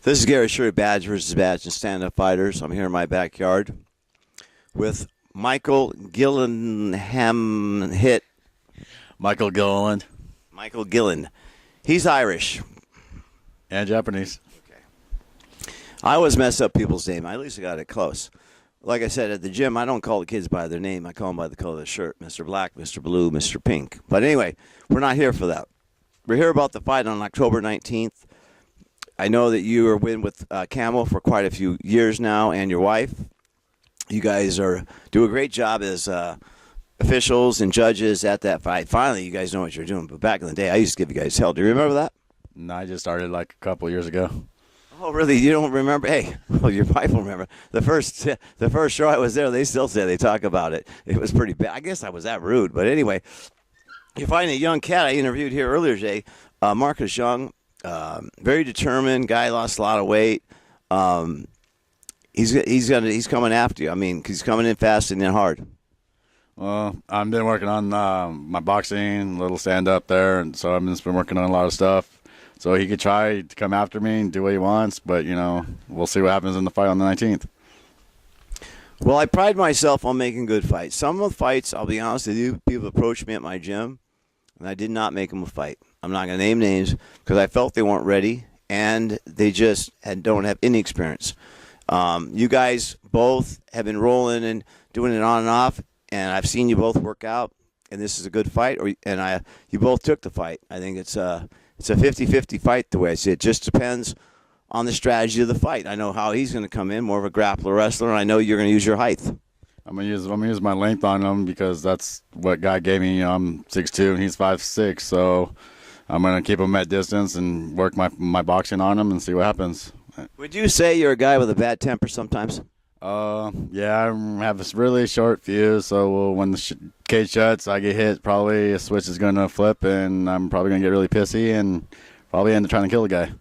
This is Gary Shirley, Badge versus Badge and Stand-Up Fighters. I'm here in my backyard with Michael Gillenham hit. Michael Gilliland. Michael Gillen. He's Irish. And Japanese. Okay. I always mess up people's name. I at least got it close. Like I said, at the gym, I don't call the kids by their name. I call them by the color of the shirt. Mr. Black, Mr. Blue, Mr. Pink. But anyway, we're not here for that. We're here about the fight on October 19th. I know that you are with Camel for quite a few years now, and your wife. You guys do a great job as officials and judges at that fight. Finally, you guys know what you're doing. But back in the day, I used to give you guys hell. Do you remember that? No, I just started like a couple years ago. Oh, really? You don't remember? Hey, well, your wife will remember. The first show I was there, they still say they talk about it. It was pretty bad. I guess I was that rude. But anyway, you're fighting a young cat I interviewed here earlier, Jay, Marcus Young. Very determined guy, lost a lot of weight. He's coming after you. I mean, he's coming in fast and in hard. Well, I've been working on my boxing, little stand up there, and so I've just been working on a lot of stuff. So he could try to come after me and do what he wants, but we'll see what happens in the fight on the 19th. Well, I pride myself on making good fights. Some of the fights, I'll be honest with you, people approached me at my gym, and I did not make them a fight. I'm not going to name names because I felt they weren't ready, and they just don't have any experience. You guys both have been rolling and doing it on and off, and I've seen you both work out, and this is a good fight. You both took the fight. I think it's a 50-50 fight the way I see it. It just depends on the strategy of the fight. I know how he's going to come in, more of a grappler wrestler, and I know you're going to use your height. I'm gonna use my length on him because that's what God gave me. I'm 6'2" and he's 5'6", so I'm gonna keep him at distance and work my boxing on him and see what happens. Would you say you're a guy with a bad temper sometimes? Yeah, I have this really short fuse, so when the cage shuts, I get hit. Probably a switch is gonna flip, and I'm probably gonna get really pissy and probably end up trying to kill the guy.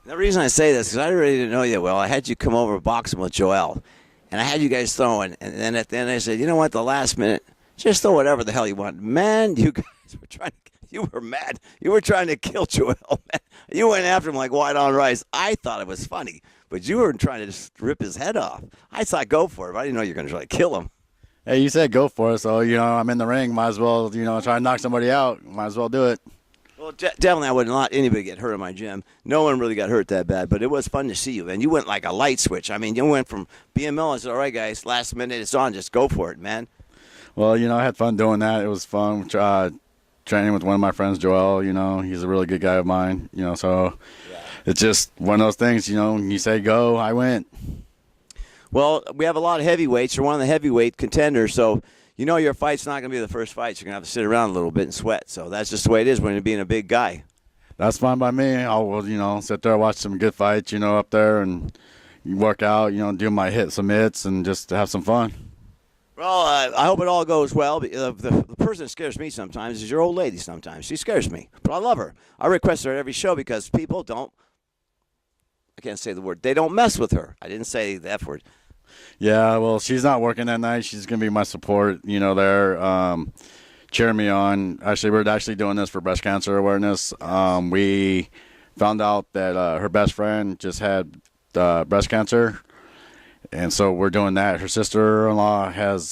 The reason I say this is I really didn't know you well. I had you come over boxing with Joel. And I had you guys throwing, and then at the end I said, you know what, the last minute, just throw whatever the hell you want. Man, you guys you were mad. You were trying to kill Joel, man. You went after him like white on rice. I thought it was funny, but you were trying to just rip his head off. I thought go for it, but I didn't know you were going to try to kill him. Hey, you said go for it, so, I'm in the ring. Might as well, try to knock somebody out. Might as well do it. Well, definitely I wouldn't let anybody get hurt in my gym. No one really got hurt that bad, but it was fun to see you. And you went like a light switch. I mean, you went from being mellow and said, all right, guys, last minute it's on. Just go for it, man. Well, I had fun doing that. It was fun training with one of my friends, Joel. He's a really good guy of mine. So yeah. It's just one of those things, you say go, I went. Well, we have a lot of heavyweights. You're one of the heavyweight contenders, so your fight's not going to be the first fight. You're going to have to sit around a little bit and sweat. So that's just the way it is when you're being a big guy. That's fine by me. I'll, sit there, watch some good fights, up there and work out, do my some hits and just have some fun. Well, I hope it all goes well. The person that scares me sometimes is your old lady sometimes. She scares me, but I love her. I request her at every show because people I can't say the word, they don't mess with her. I didn't say the F word. Yeah, well, she's not working that night. She's going to be my support, there, cheering me on. Actually, we're doing this for breast cancer awareness. We found out that her best friend just had breast cancer, and so we're doing that. Her sister-in-law has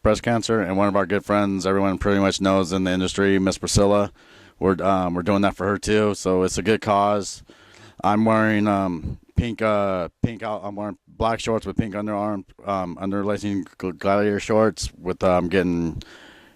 breast cancer, and one of our good friends, everyone pretty much knows in the industry, Miss Priscilla, we're doing that for her too, so it's a good cause. I'm wearing pink out. I'm wearing black shorts with pink underarm, underlacing gladiator shorts with getting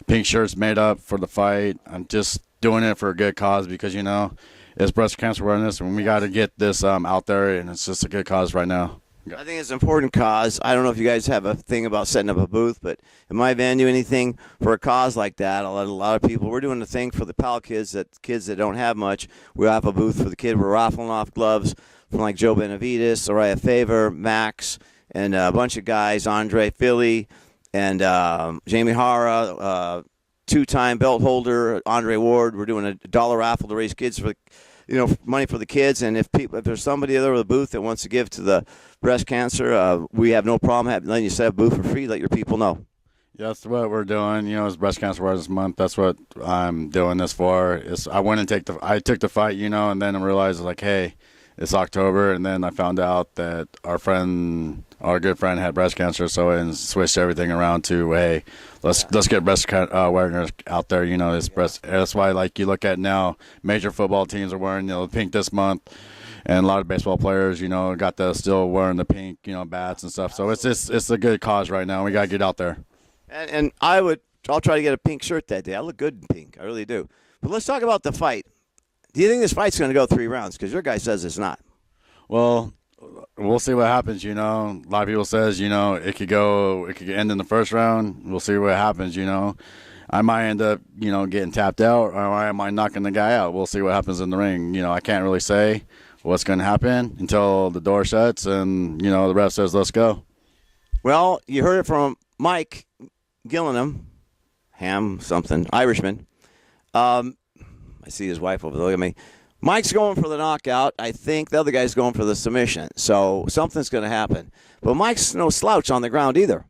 pink shirts made up for the fight. I'm just doing it for a good cause because, it's breast cancer awareness and we got to get this out there, and it's just a good cause right now. I think it's an important cause. I don't know if you guys have a thing about setting up a booth, but in my venue, anything for a cause like that, a lot of people, we're doing a thing for the PAL kids that don't have much. We have a booth for the kid. We're raffling off gloves from like Joe Benavides, Uriah Faber, Max, and a bunch of guys, Andre Philly, and Jamie Hara, two-time belt holder, Andre Ward. We're doing a dollar raffle to raise kids for money for the kids. And if there's somebody there with a booth that wants to give to the breast cancer, we have no problem letting you set up a booth for free. Let your people know. Yeah, that's what we're doing. It's Breast Cancer Awareness Month. That's what I'm doing this for. I took the fight, and then I realized, like, hey, it's October, and then I found out that our good friend had breast cancer, so and switched everything around to, hey, let's get breast awareness out there. You know, it's breast. That's why, like, you look at now, major football teams are wearing, you know, pink this month, and a lot of baseball players, you know, still wearing the pink, you know, bats and stuff. So it's a good cause right now. We gotta get out there. And I'll try to get a pink shirt that day. I look good in pink. I really do. But let's talk about the fight. Do you think this fight's going to go 3 rounds? Because your guy says it's not. Well, we'll see what happens. You know, a lot of people says, you know, it could end in the first round. We'll see what happens. You know, I might end up, you know, getting tapped out, or I might knocking the guy out. We'll see what happens in the ring. You know, I can't really say what's going to happen until the door shuts and, you know, the ref says, let's go. Well, you heard it from Mike Gillingham, Irishman. I see his wife over there. Look at me. Mike's going for the knockout. I think the other guy's going for the submission. So something's going to happen. But Mike's no slouch on the ground either.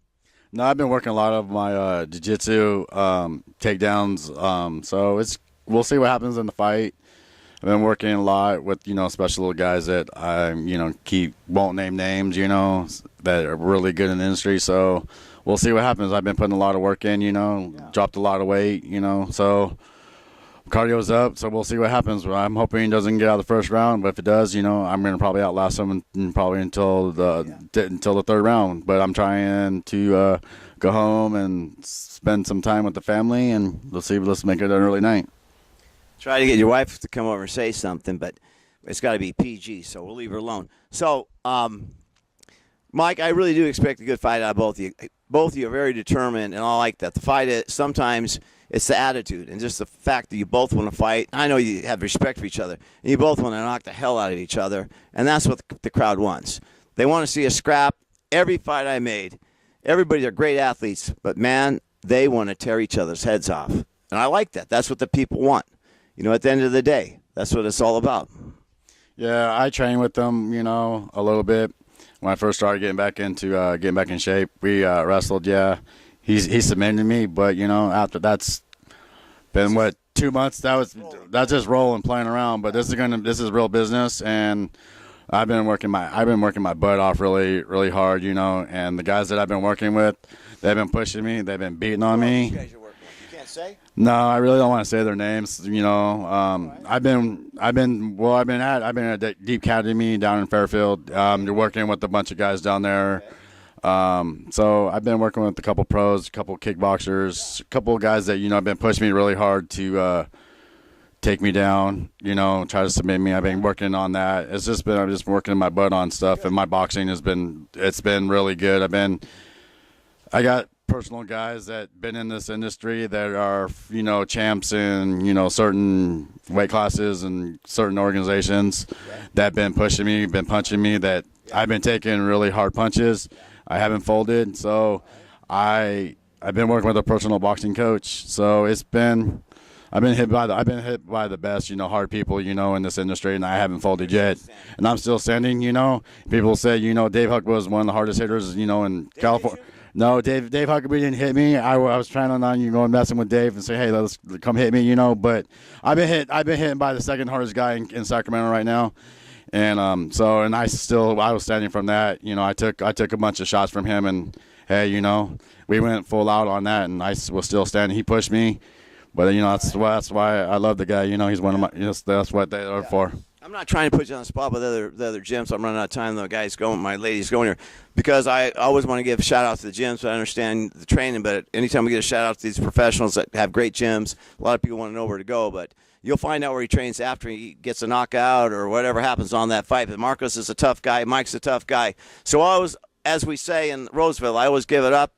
No, I've been working a lot of my jiu-jitsu takedowns. So we'll see what happens in the fight. I've been working a lot with, you know, special guys that I, you know, won't name names, you know, that are really good in the industry. So we'll see what happens. I've been putting a lot of work in, you know, dropped a lot of weight, you know, so cardio's up. So we'll see what happens. I'm hoping he doesn't get out of the first round, but if it does, you know, I'm going to probably outlast him probably until the third round. But I'm trying to go home and spend some time with the family, and let's make it an early night. Try to get your wife to come over and say something, but it's got to be PG, so we'll leave her alone. So, Mike, I really do expect a good fight out of both of you. Both of you are very determined, and I like that. The fight is sometimes it's the attitude and just the fact that you both want to fight. I know you have respect for each other, and you both want to knock the hell out of each other, and that's what the crowd wants. They want to see a scrap. Every fight I made, everybody are great athletes, but, man, they want to tear each other's heads off. And I like that. That's what the people want. You know, at the end of the day, that's what it's all about. Yeah, I train with them, you know, a little bit. When I first started getting back in shape, we wrestled. Yeah, he submitted me, but you know, after that's been 2 months. That's just rolling, playing around. But this is real business, and I've been working my butt off really, really hard, you know. And the guys that I've been working with, they've been pushing me, they've been beating on me. Say? No, I really don't want to say their names. You know, I've been at Deep Academy down in Fairfield. You're working with a bunch of guys down there. So I've been working with a couple pros, a couple kickboxers, a couple of guys that, you know, have been pushing me really hard to take me down. You know, try to submit me. I've been working on that. I'm just working my butt on stuff, and my boxing it's been really good. I got personal guys that been in this industry that are, you know, champs in, you know, certain weight classes and certain organizations that been pushing me, been punching me, that I've been taking really hard punches. I haven't folded. So I've been working with a personal boxing coach. So I've been hit by the best, you know, hard people, you know, in this industry, and I haven't folded yet. And I'm still standing, you know. People say, you know, Dave Huck was one of the hardest hitters, you know, in California. No, Dave Huckabee didn't hit me. I was planning on, you know, messing with Dave and say, hey, let's come hit me, you know. But I've been hit by the second hardest guy in Sacramento right now, and I was standing from that. You know, I took a bunch of shots from him, and hey, you know, we went full out on that, and I was still standing. He pushed me, but you know, that's why I love the guy. You know, he's one of my. You know, that's what they are for. I'm not trying to put you on the spot with the other gyms. I'm running out of time. My ladies going here, because I always want to give a shout out to the gyms. So I understand the training, but anytime we get a shout out to these professionals that have great gyms, a lot of people want to know where to go. But you'll find out where he trains after he gets a knockout or whatever happens on that fight. But Marcos is a tough guy. Mike's a tough guy. So as we say in Roseville, I always give it up.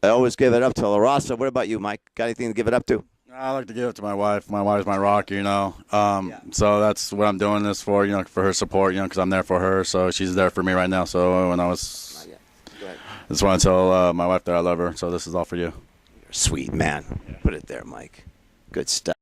I always give it up to La Raza. What about you, Mike? Got anything to give it up to? I like to give it to my wife. My wife's my rock, you know. So that's what I'm doing this for, you know, for her support, you know, because I'm there for her. So she's there for me right now. So when I was, I just want to tell my wife that I love her. So this is all for you. You're a sweet man. Put it there, Mike. Good stuff.